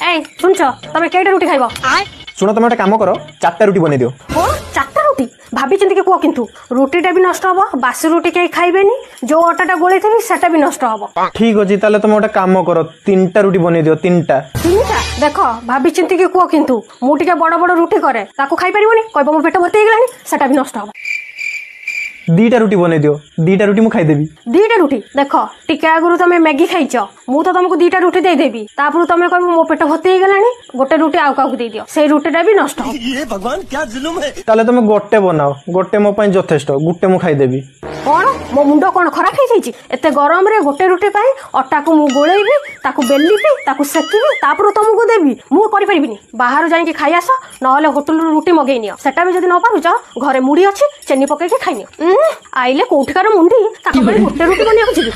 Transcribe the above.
ए सुनछ तमे केटा रुटी खाइबो सुनो तुम गोटे काम कर 4टा रुटी बनै दियो हो 4टा रुटी भाभी चिंती के को किंतु रुटीटा भी नष्ट हबो बासी रुटी के खाइबेनी जो आटाटा गोळे थबी सेटा भी नष्ट हबो ठीक अछि ताले तुम गोटे काम कर 3टा रुटी बनै दियो 3टा देखो भाभी चिंती के को किंतु मु टिके बड़ बड़ रुटी करे ताको खाइ परिबोनी कहबो मो पेट भर्ती हे गेलानी सेटा भी नष्ट हबो 2टा रुटी बनै दियो 2टा रुटी मु खाइ देबी 2टा रुटी देखो टिके आगुरु तमे मैगी खाइछ मु तो तुमको 2टा रुटी दे देबी तापर तमे कहबो मो पेट भर्ती हे गेलानी गोटे रुटी आउ काकू दे दियो सेई रुटीटा भी नष्ट हो ये भगवान क्या जुलुम है ताले तुम गोटे बनाओ गोटे मो पई यथेष्ट गोटे मु खाइ देबी कोन मो मुंडो कोन खराब हे जाईची एते गरम रे गोटे रुटी पई अटा को मु गोळेबी ताकू बेल्लीबी ताकू सेकीबी तापर तुमको देबी मु करि परिबिनी बाहर जाई के खाइ आसो नहले होटल रू रुटी मगेई नियो सेटा भी जदी न पारुछ घरे मुड़ी अछि चेनी पके के खाइनियो आइले कोठिकार मुंडी ताको गोटे रुटी बनिया छिबी